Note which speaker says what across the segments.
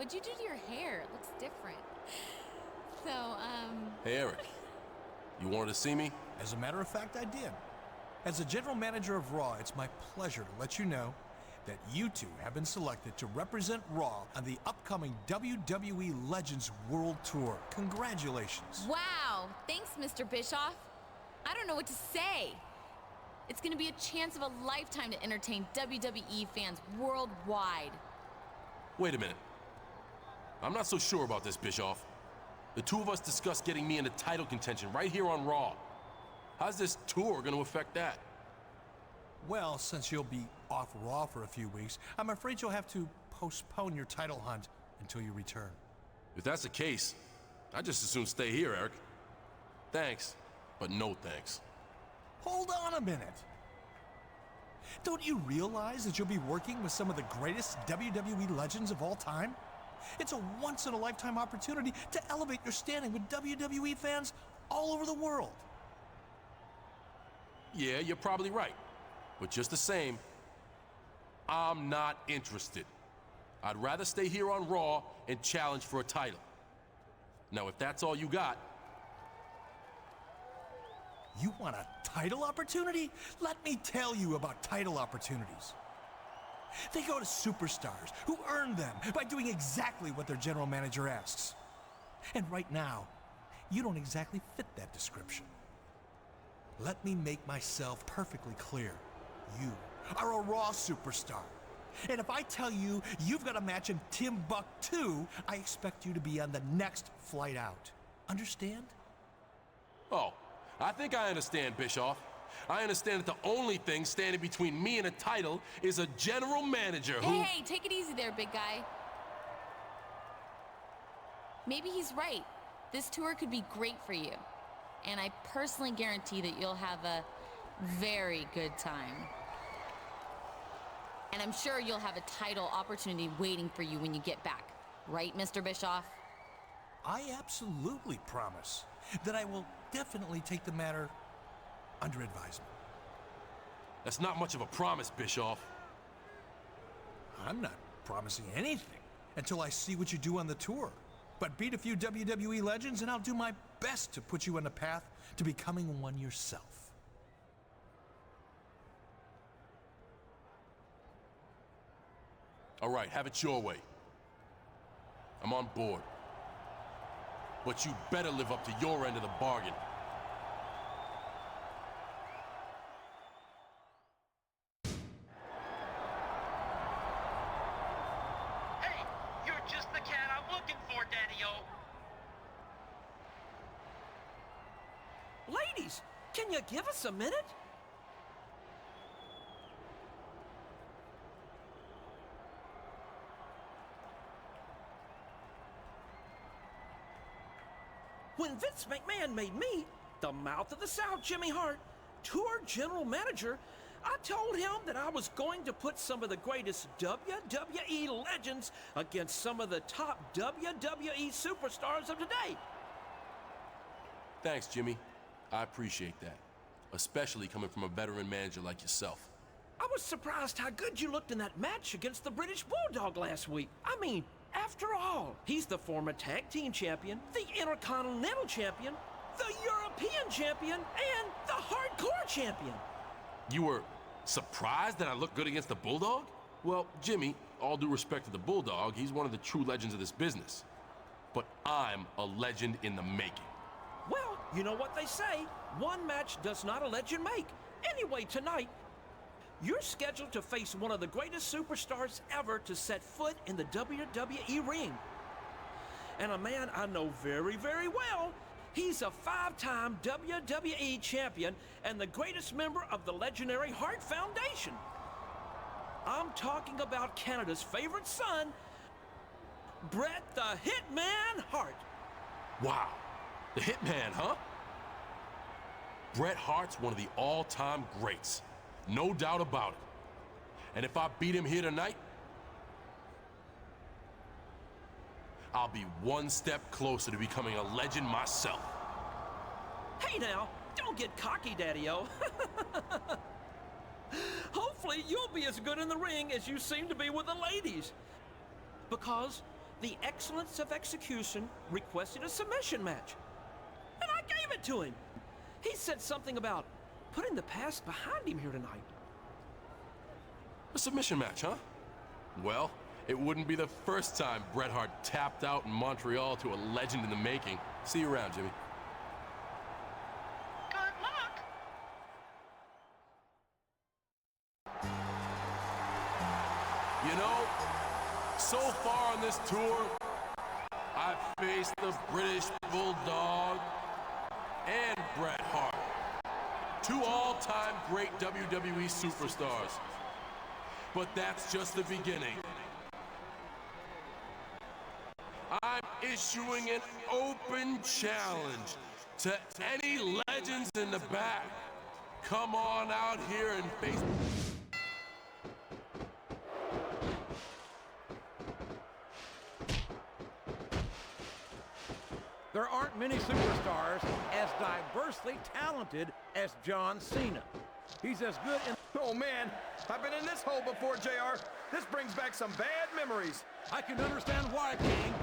Speaker 1: what'd you do to your hair? It looks different. So,
Speaker 2: Hey, Eric. You wanted to see me?
Speaker 3: As a matter of fact, I did. As the general manager of Raw, it's my pleasure to let you know that you two have been selected to represent Raw on the upcoming WWE Legends World Tour. Congratulations.
Speaker 1: wow. Thanks, Mr. Bischoff. I don't know what to say. It's gonna be a chance of a lifetime to entertain WWE fans worldwide.
Speaker 2: Wait a minute. I'm not so sure about this, Bischoff. The two of us discussed getting me into title contention right here on Raw. How's this tour gonna affect that?
Speaker 3: Well, since you'll be off Raw for a few weeks, I'm afraid you'll have to postpone your title hunt until you return.
Speaker 2: If that's the case, I'd just as soon stay here, Eric. Thanks, but no thanks.
Speaker 3: Hold on a minute. Don't you realize that you'll be working with some of the greatest WWE legends of all time? It's a once-in-a-lifetime opportunity to elevate your standing with WWE fans all over the world.
Speaker 2: Yeah, you're probably right. But just the same, I'm not interested. I'd rather stay here on Raw and challenge for a title. Now, if that's all you got...
Speaker 3: You want a title opportunity? Let me tell you about title opportunities. They go to superstars who earn them by doing exactly what their general manager asks. And right now, you don't exactly fit that description. Let me make myself perfectly clear. You are a Raw superstar. And if I tell you you've got a match in Timbuktu, I expect you to be on the next flight out. Understand?
Speaker 2: Oh, I think I understand, Bischoff. I understand that the only thing standing between me and a title is a general manager who...
Speaker 1: Hey, take it easy there, big guy. Maybe he's right. This tour could be great for you. And I personally guarantee that you'll have a very good time. And I'm sure you'll have a title opportunity waiting for you when you get back. Right, Mr. Bischoff?
Speaker 3: I absolutely promise that I will definitely take the matter under advisement.
Speaker 2: That's not much of a promise, Bischoff.
Speaker 3: I'm not promising anything until I see what you do on the tour. But beat a few WWE legends and I'll do my best to put you on the path to becoming one yourself.
Speaker 2: All right, have it your way. I'm on board. But you better live up to your end of the bargain.
Speaker 4: Hey, you're just the cat I'm looking for, Daddy-O.
Speaker 5: Ladies, can you give us a minute? When Vince McMahon made me, the mouth of the South, Jimmy Hart, tour general manager, I told him that I was going to put some of the greatest WWE legends against some of the top WWE superstars of today.
Speaker 2: Thanks, Jimmy. I appreciate that. Especially coming from a veteran manager like yourself.
Speaker 5: I was surprised how good you looked in that match against the British Bulldog last week. I mean, after all, he's the former tag team champion, the Intercontinental champion, the European champion, and the hardcore champion.
Speaker 2: You were surprised that I looked good against the Bulldog? Well, Jimmy, all due respect to the Bulldog, he's one of the true legends of this business. But I'm a legend in the making.
Speaker 5: Well, you know what they say, one match does not a legend make. Anyway, tonight, you're scheduled to face one of the greatest superstars ever to set foot in the WWE ring. And a man I know very, very well. He's a 5-time WWE champion and the greatest member of the legendary Hart Foundation. I'm talking about Canada's favorite son, Bret the Hitman Hart.
Speaker 2: Wow, the Hitman, huh? Bret Hart's one of the all-time greats. No doubt about it. And if I beat him here tonight, I'll be one step closer to becoming a legend myself.
Speaker 5: Hey now, don't get cocky, Daddy-O. Hopefully you'll be as good in the ring as you seem to be with the ladies. Because the excellence of execution requested a submission match. And I gave it to him. He said something about putting the past behind him here tonight.
Speaker 2: A submission match, huh? Well, it wouldn't be the first time Bret Hart tapped out in Montreal to a legend in the making. See you around, Jimmy.
Speaker 4: Good luck.
Speaker 2: You know, so far on this tour, I've faced the British Bulldog and Bret Hart, two all-time great WWE superstars. But that's just the beginning. I'm issuing an open challenge to any legends in the back. Come on out here and face...
Speaker 5: There aren't many superstars as diversely talented as John Cena. He's as good in...
Speaker 6: Oh, man. I've been in this hole before, JR. This brings back some bad memories.
Speaker 5: I can understand why, King.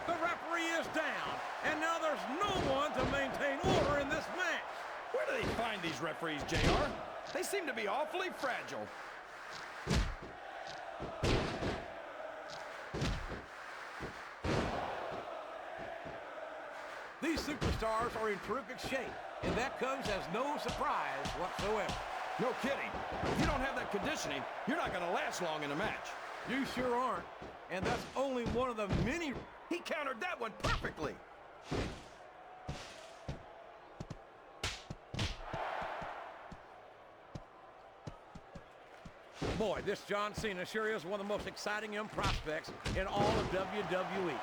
Speaker 5: The referee is down, and now there's no one to maintain order in this match.
Speaker 6: Where do they find these referees, JR? They seem to be awfully fragile.
Speaker 5: These superstars are in terrific shape, and that comes as no surprise whatsoever.
Speaker 6: No kidding. If you don't have that conditioning, you're not going to last long in a match.
Speaker 5: You sure aren't, and that's only one of the many...
Speaker 6: He countered that one perfectly.
Speaker 5: Boy, this John Cena sure is one of the most exciting young prospects in all of WWE.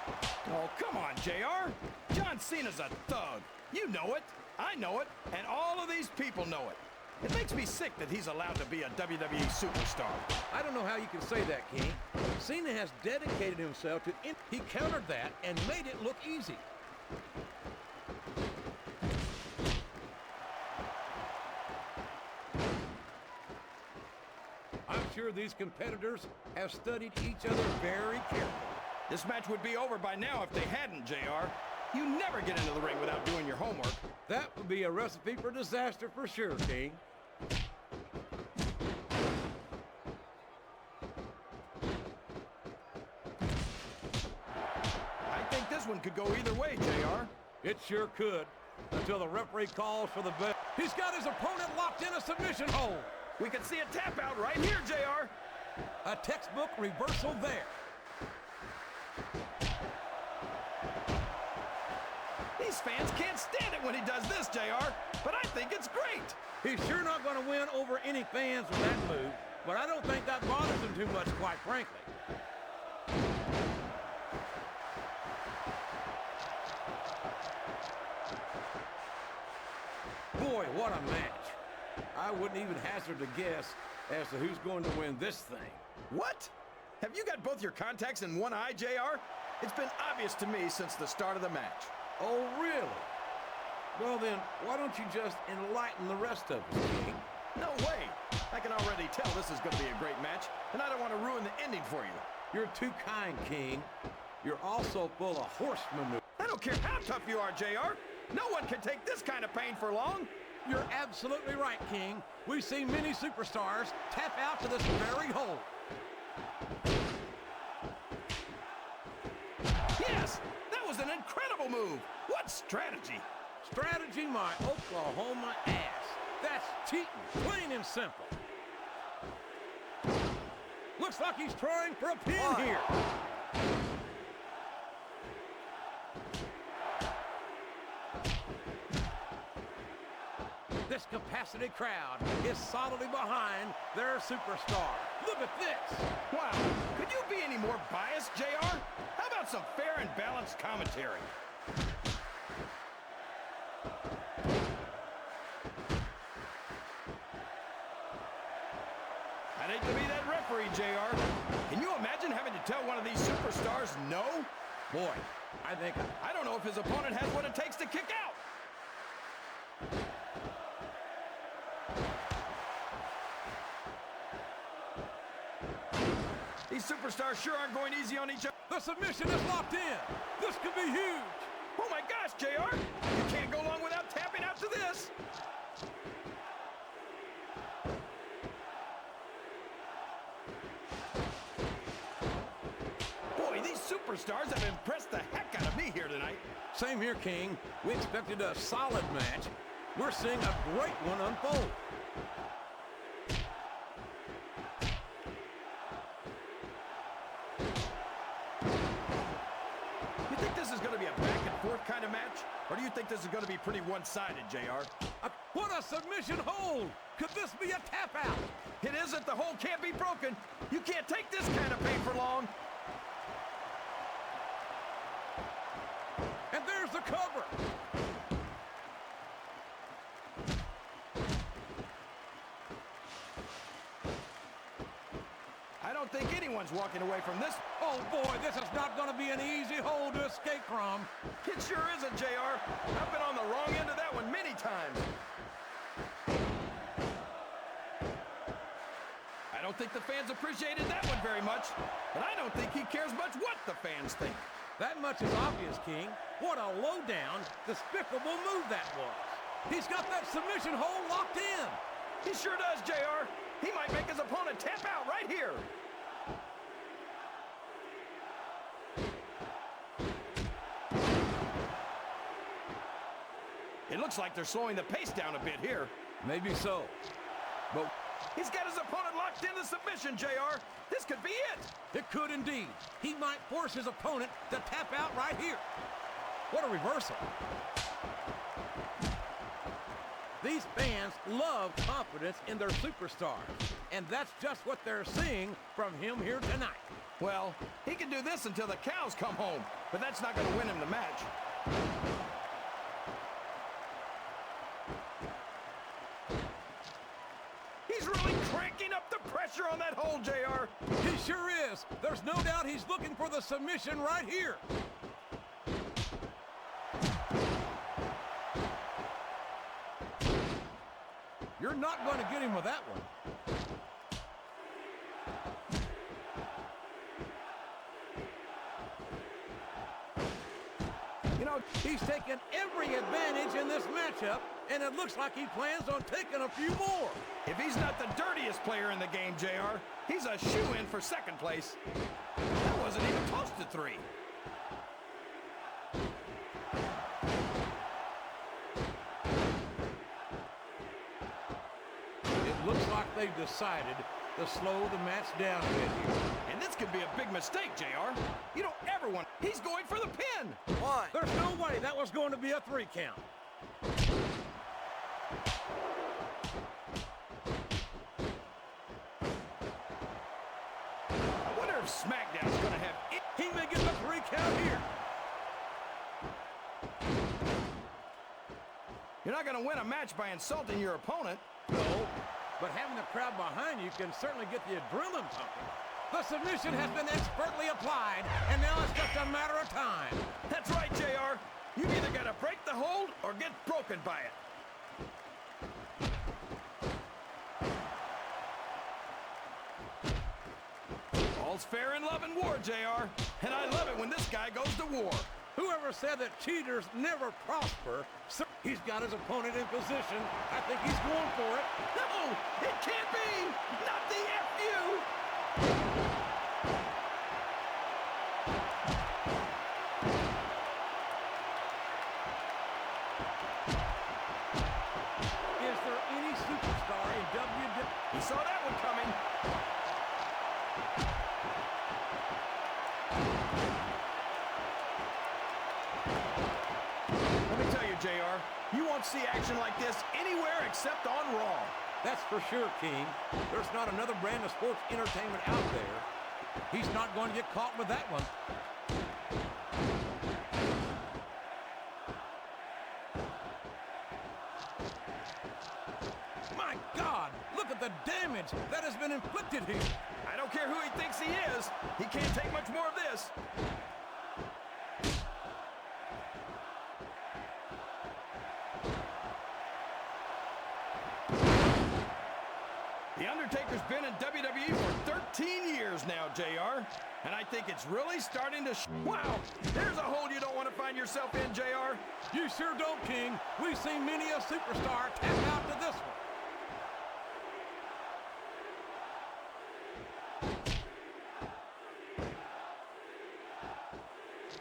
Speaker 6: Oh, come on, JR. John Cena's a thug. You know it. I know it. And all of these people know it. It makes me sick that he's allowed to be a WWE superstar.
Speaker 5: I don't know how you can say that, King. Cena has dedicated himself to... He countered that and made it look easy. I'm sure these competitors have studied each other very carefully.
Speaker 6: This match would be over by now if they hadn't, JR. You never get into the ring without doing your homework.
Speaker 5: That would be a recipe for disaster for sure, King.
Speaker 6: I think this one could go either way, JR.
Speaker 5: It sure could, until the referee calls for the bell. He's got his opponent locked in a submission hold.
Speaker 6: We can see a tap out right here, JR.
Speaker 5: A textbook reversal there.
Speaker 6: These fans can't stand it when he does this, JR, but I think it's great.
Speaker 5: He's sure not going to win over any fans with that move, but I don't think that bothers him too much, quite frankly. Boy, what a match. I wouldn't even hazard a guess as to who's going to win this thing.
Speaker 6: What? Have you got both your contacts in one eye, JR? It's been obvious to me since the start of the match.
Speaker 5: Oh, really? Well, then, why don't you just enlighten the rest of us, King?
Speaker 6: No way. I can already tell this is going to be a great match, and I don't want to ruin the ending for you.
Speaker 5: You're too kind, King. You're also full of horse manure.
Speaker 6: I don't care how tough you are, JR. No one can take this kind of pain for long.
Speaker 5: You're absolutely right, King. We've seen many superstars tap out to this very hole.
Speaker 6: Yes, that was an incredible move. What strategy?
Speaker 5: Strategy, my Oklahoma ass. That's cheating, plain and simple. Looks like he's trying for a pin here. This capacity crowd is solidly behind their superstar. Look at this.
Speaker 6: Wow, could you be any more biased, JR? How about some fair and balanced commentary? I'd hate to be that referee, JR. Can you imagine having to tell one of these superstars no?
Speaker 5: Boy,
Speaker 6: I don't know if his opponent has what it takes to kick out. These superstars sure aren't going easy on each other.
Speaker 7: The submission is locked in. This could be huge.
Speaker 6: Oh my gosh, JR! You can't go long without tapping out to this. Boy, these superstars have impressed the heck out of me here tonight.
Speaker 7: Same here, King. We expected a solid match. We're seeing a great one unfold.
Speaker 6: You think this is going to be a back-and-forth kind of match? Or do you think this is going to be pretty one-sided, JR?
Speaker 7: What a submission hold! Could this be a tap out?
Speaker 6: It isn't. The hold can't be broken. You can't take this kind of pain for long.
Speaker 7: And there's the cover.
Speaker 6: I don't think anyone's walking away from this.
Speaker 7: Oh boy, this is not going to be an easy hold to escape from.
Speaker 6: It sure isn't, JR. I've been on the wrong end of that one many times. I don't think the fans appreciated that one very much, but I don't think he cares much what the fans think.
Speaker 7: That much is obvious, King. What a low-down, despicable move that was. He's got that submission hold locked in.
Speaker 6: He sure does, JR. He might make his opponent tap out right here. It looks like they're slowing the pace down a bit here.
Speaker 7: Maybe so. But
Speaker 6: he's got his opponent locked in the submission, JR. This could be it.
Speaker 7: it could indeed. He might force his opponent to tap out right here. What a reversal. These fans love confidence in their superstars, and that's just what they're seeing from him here tonight.
Speaker 6: Well, he can do this until the cows come home, but that's not going to win him the match. He's really cranking up the pressure on that hold, JR.
Speaker 7: He sure is. There's no doubt he's looking for the submission right here. You're not going to get him with that one. You know, he's taken every advantage in this matchup, and it looks like he plans on taking a few more.
Speaker 6: If he's not the dirtiest player in the game, JR, he's a shoo-in for second place. That wasn't even close to 3.
Speaker 7: It looks like they've decided to slow the match down a bit here.
Speaker 6: And this could be a big mistake, JR. You don't ever want... He's going for the pin.
Speaker 7: Why? There's no way that was going to be a 3 count.
Speaker 6: I wonder if SmackDown's going to have...
Speaker 7: He may get the 3 count here.
Speaker 6: You're not going to win a match by insulting your opponent.
Speaker 7: No, but having the crowd behind you can certainly get the adrenaline pumping. The submission has been expertly applied, and now it's just a matter of time.
Speaker 6: That's right, JR. You've either got to break the hold or get broken by it. All's fair in love and war, JR. And I love it when this guy goes to war.
Speaker 7: Whoever said that cheaters never prosper, he's got his opponent in position. I think he's going for it.
Speaker 6: No, it can't be. Not the FU.
Speaker 7: Is there any superstar in WWE?
Speaker 6: He saw that one coming. Let me tell you, JR, you won't see action like this anywhere except on Raw.
Speaker 7: That's for sure, King. There's not another brand of sports entertainment out there. He's not going to get caught with that one. My God, look at the damage that has been inflicted here.
Speaker 6: I don't care who he thinks he is. He can't take much more of this. The Undertaker's been in WWE for 13 years now, JR. And I think it's really starting to wow, there's a hole you don't want to find yourself in, JR.
Speaker 7: You sure don't, King. We've seen many a superstar tap out to this one.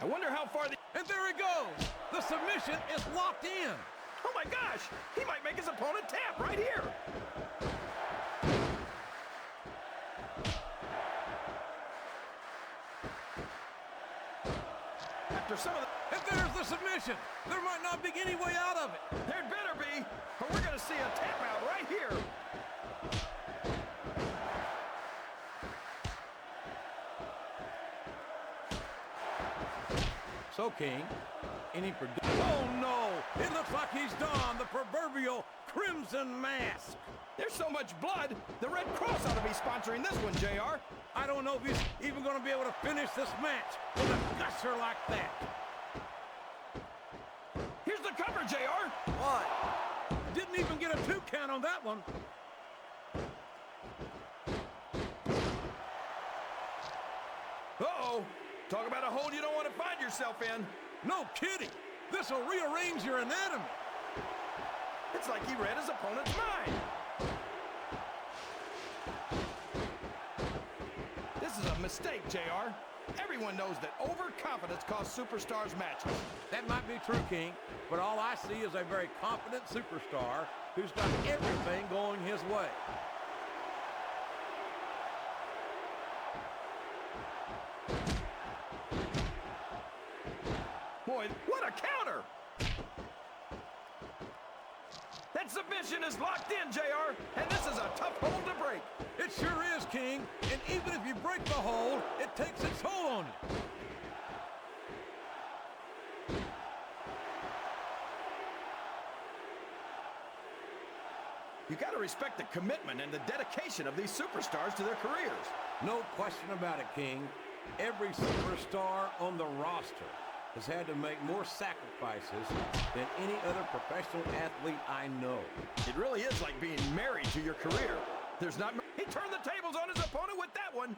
Speaker 6: I wonder how far the...
Speaker 7: And there he goes. The submission is locked in.
Speaker 6: Oh my gosh, he might make his opponent tap right here. After some of the...
Speaker 7: And there's the submission. There might not be any way out of it.
Speaker 6: There'd better be, or we're gonna see a tap out right here.
Speaker 7: So, King, any Oh, no! It looks like he's donned the proverbial crimson mask.
Speaker 6: There's so much blood, the Red Cross ought to be sponsoring this one, JR.
Speaker 7: I don't know if he's even going to be able to finish this match with a gusher like that.
Speaker 6: Here's the cover, JR.
Speaker 7: What? Didn't even get a 2 count on that one.
Speaker 6: Uh-oh. Talk about a hole you don't want to find yourself in.
Speaker 7: No kidding. This will rearrange your anatomy.
Speaker 6: It's like he read his opponent's mind. This is a mistake, JR. Everyone knows that overconfidence costs superstars matches.
Speaker 7: That might be true, King, but all I see is a very confident superstar who's got everything going his way.
Speaker 6: Boy, what a counter! That submission is locked in, JR, and this is a tough hold to break.
Speaker 7: It sure is, King, and even if you break the hold, it takes its toll on you.
Speaker 6: You got to respect the commitment and the dedication of these superstars to their careers.
Speaker 7: No question about it, King. Every superstar on the roster has had to make more sacrifices than any other professional athlete I know.
Speaker 6: It really is like being married to your career. There's not... He turned the tables on his opponent with that one.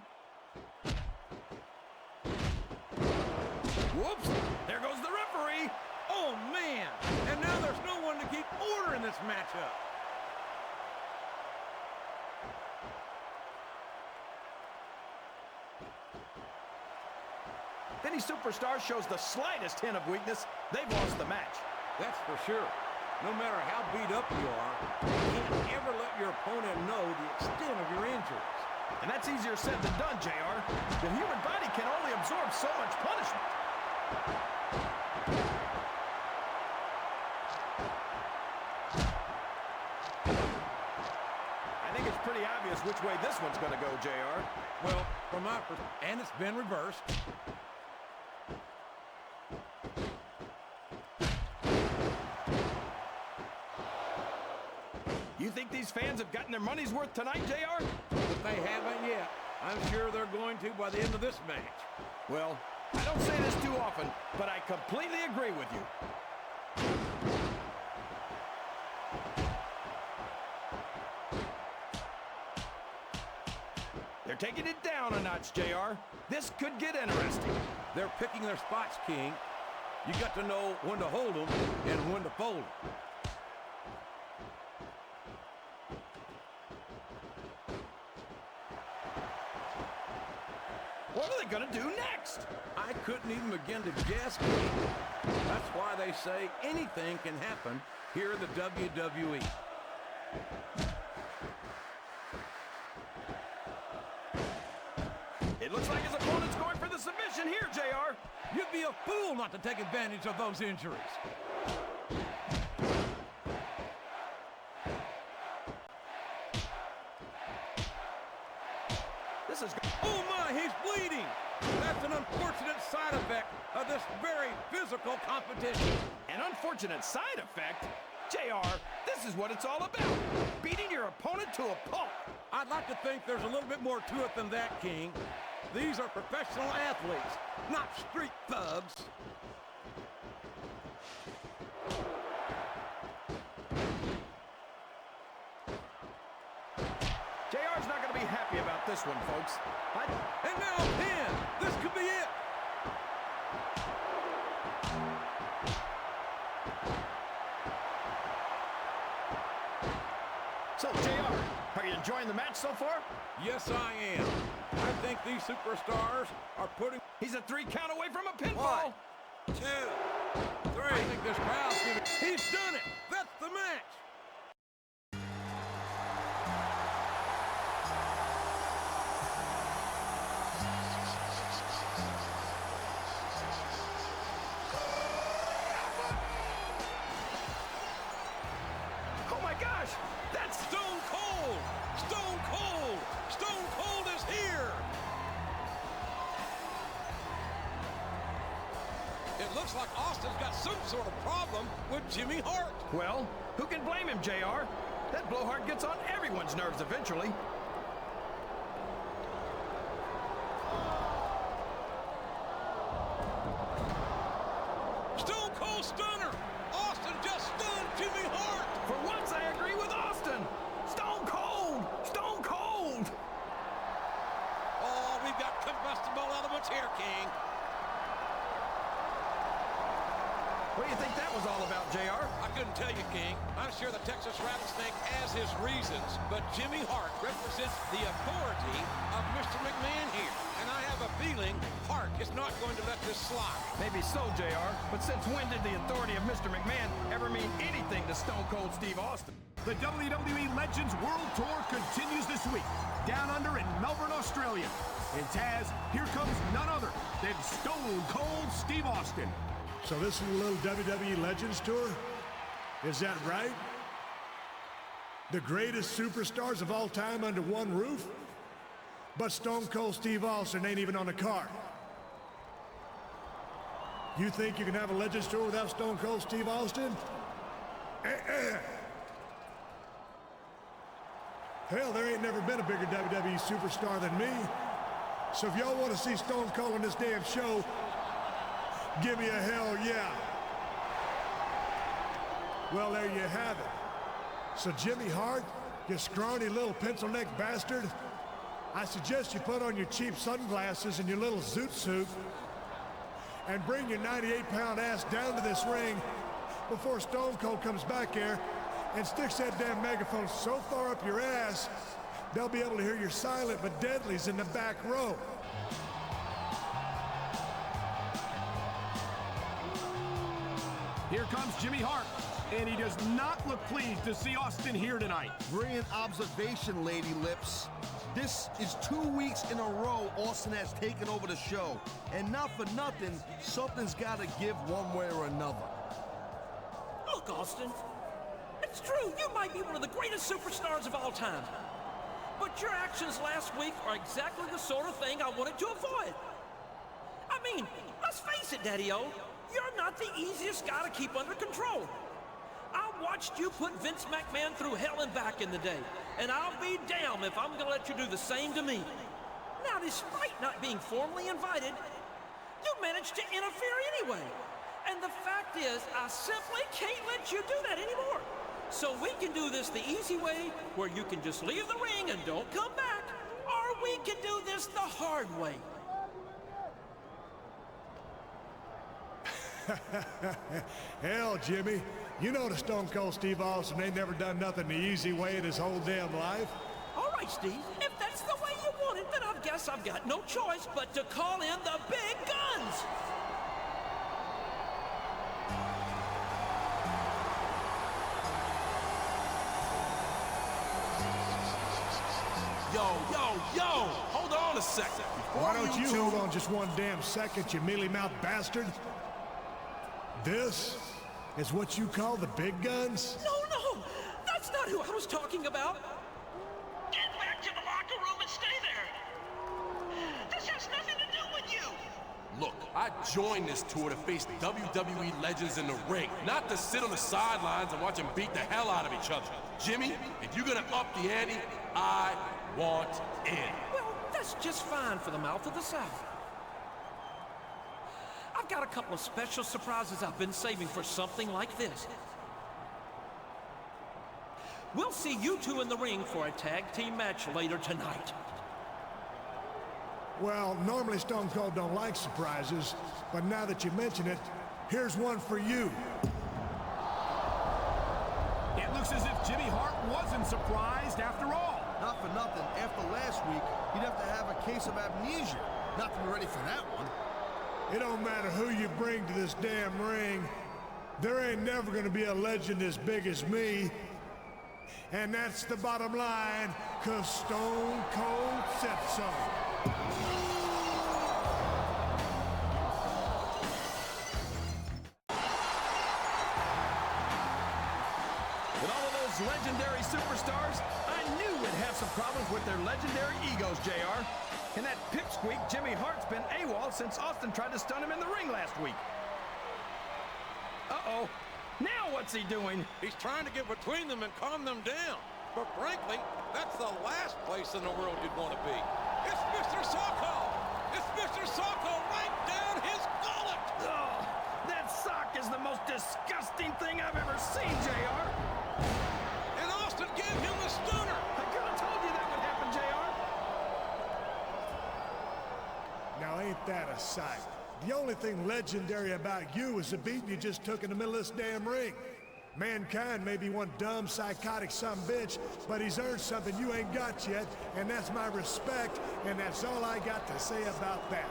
Speaker 6: Whoops! There goes the referee.
Speaker 7: Oh, man! And now there's no one to keep order in this matchup.
Speaker 6: If any superstar shows the slightest hint of weakness, they've lost the match.
Speaker 7: That's for sure. No matter how beat up you are, you can't ever let your opponent know the extent of your injuries.
Speaker 6: And that's easier said than done, JR. The human body can only absorb so much punishment. I think it's pretty obvious which way this one's going to go, JR.
Speaker 7: Well, from my perspective, and it's been reversed.
Speaker 6: You think these fans have gotten their money's worth tonight, JR?
Speaker 7: If they haven't yet, I'm sure they're going to by the end of this match.
Speaker 6: Well, I don't say this too often, but I completely agree with you. They're taking it down a notch, JR. This could get interesting.
Speaker 7: They're picking their spots, King. You got to know when to hold them and when to fold them.
Speaker 6: What are they going to do next?
Speaker 7: I couldn't even begin to guess, King. That's why they say anything can happen here in the WWE.
Speaker 6: It looks like his opponent's going for the submission here, JR.
Speaker 7: You'd be a fool not to take advantage of those injuries.
Speaker 6: This is...
Speaker 7: Oh my, he's bleeding! That's an unfortunate side effect of this very physical competition.
Speaker 6: An unfortunate side effect? JR, this is what it's all about. Beating your opponent to a pulp.
Speaker 7: I'd like to think there's a little bit more to it than that, King. These are professional athletes, not street thugs.
Speaker 6: JR's not going to be happy this one, folks.
Speaker 7: And now a pin. This could be it.
Speaker 6: So, JR, are you enjoying the match so far?
Speaker 7: Yes, I am. I think these superstars are putting...
Speaker 6: He's a 3 count away from a pinfall.
Speaker 7: 1, 2, 3. I think this crowd's gonna... He's done it. That's the match.
Speaker 6: Oh my gosh, that's
Speaker 7: Stone Cold! Stone Cold! Stone Cold is here! It looks like Austin's got some sort of problem with Jimmy Hart.
Speaker 6: Well, who can blame him, JR? That blowhard gets on everyone's nerves eventually.
Speaker 7: Stone Cold Stunner! Austin just stunned Jimmy Hart!
Speaker 6: For once, I agree with Austin. Stone Cold! Stone Cold!
Speaker 7: Oh, we've got combustible elements here, King.
Speaker 6: What do you think that was all about, JR?
Speaker 7: I couldn't tell you, King. I'm sure the Texas Rattlesnake has his reasons, but Jimmy Hart represents the authority of Mr. McMahon here. And I have a feeling Hart is not going to let this slide.
Speaker 6: Maybe so, JR, but since when did the authority of Mr. McMahon ever mean anything to Stone Cold Steve Austin?
Speaker 8: The WWE Legends World Tour continues this week, down under in Melbourne, Australia. And Taz, here comes none other than Stone Cold Steve Austin.
Speaker 9: So this is a little WWE Legends Tour? Is that right? The greatest superstars of all time under one roof? But Stone Cold Steve Austin ain't even on the card. You think you can have a Legends Tour without Stone Cold Steve Austin? Hell, there ain't never been a bigger WWE superstar than me. So if y'all want to see Stone Cold on this damn show, give me a hell yeah. Well, there you have it. So Jimmy Hart, you scrawny little pencil-neck bastard, I suggest you put on your cheap sunglasses and your little zoot suit and bring your 98-pound ass down to this ring before Stone Cold comes back here and sticks that damn megaphone so far up your ass, they'll be able to hear your silent but deadlies in the back row.
Speaker 8: Here comes Jimmy Hart, and he does not look pleased to see Austin here tonight.
Speaker 10: Brilliant observation, Lady Lips. This is 2 weeks in a row Austin has taken over the show. And not for nothing, something's got to give one way or another.
Speaker 5: Look, Austin, it's true, you might be one of the greatest superstars of all time. But your actions last week are exactly the sort of thing I wanted to avoid. I mean, let's face it, Daddy-O, you're not the easiest guy to keep under control. I watched you put Vince McMahon through hell and back in the day, and I'll be damned if I'm gonna let you do the same to me. Now, despite not being formally invited, you managed to interfere anyway. And the fact is, I simply can't let you do that anymore. So we can do this the easy way, where you can just leave the ring and don't come back, or we can do this the hard way.
Speaker 9: Hell, Jimmy, you know the Stone Cold Steve Austin ain't never done nothing the easy way in his whole damn life.
Speaker 5: All right, Steve, if that's the way you want it, then I guess I've got no choice but to call in the big guns.
Speaker 2: Yo, hold on a second.
Speaker 9: Why don't you hold on just one damn second, you mealy-mouthed bastard? This is what you call the big guns?
Speaker 5: No, that's not who I was talking about.
Speaker 4: Get back to the locker room and stay there. This has nothing to do with you.
Speaker 2: Look, I joined this tour to face WWE legends in the ring, not to sit on the sidelines and watch them beat the hell out of each other. Jimmy, if you're gonna up the ante, I want in.
Speaker 5: Well, that's just fine for the mouth of the South. I've got a couple of special surprises I've been saving for something like this. We'll see you two in the ring for a tag team match later tonight.
Speaker 9: Well, normally Stone Cold don't like surprises, but now that you mention it, here's one for you.
Speaker 8: It looks as if Jimmy Hart wasn't surprised after all.
Speaker 10: Not for nothing, after last week, he'd have to have a case of amnesia. Not to be ready for that one.
Speaker 9: It don't matter who you bring to this damn ring. There ain't never gonna be a legend as big as me. And that's the bottom line, 'cause Stone Cold said so.
Speaker 6: With all of those legendary superstars, I knew we'd have some problems with their legendary egos, JR. And that pipsqueak Jimmy Hart's been AWOL since Austin tried to stun him in the ring last week. Uh-oh. Now what's he doing?
Speaker 7: He's trying to get between them and calm them down. But frankly, that's the last place in the world you'd want to be. It's Mr. Socko! It's Mr. Socko right down his gullet!
Speaker 6: Oh, that sock is the most disgusting thing I've ever seen, JR.
Speaker 7: And Austin gave him the stunner!
Speaker 6: I could have told you that would happen, JR.
Speaker 9: Now ain't that a sight? The only thing legendary about you is the beating you just took in the middle of this damn ring. Mankind may be one dumb, psychotic sumbitch, but he's earned something you ain't got yet, and that's my respect, and that's all I got to say about that.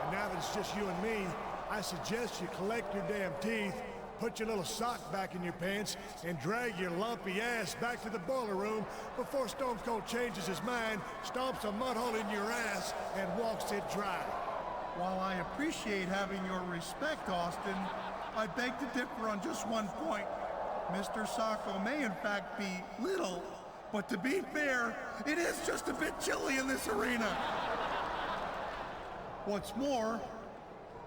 Speaker 9: And now that it's just you and me, I suggest you collect your damn teeth, put your little sock back in your pants, and drag your lumpy ass back to the boiler room before Stone Cold changes his mind, stomps a mud hole in your ass, and walks it dry.
Speaker 11: While I appreciate having your respect, Austin, I beg to differ on just one point. Mr. Socko may in fact be little, but to be fair, it is just a bit chilly in this arena. What's more,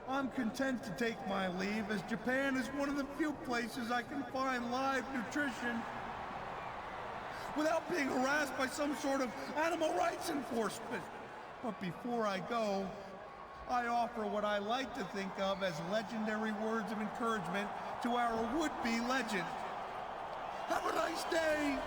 Speaker 11: I'm content to take my leave, as Japan is one of the few places I can find live nutrition without being harassed by some sort of animal rights enforcement. But before I go, I offer what I like to think of as legendary words of encouragement to our would-be legend. Have a nice day!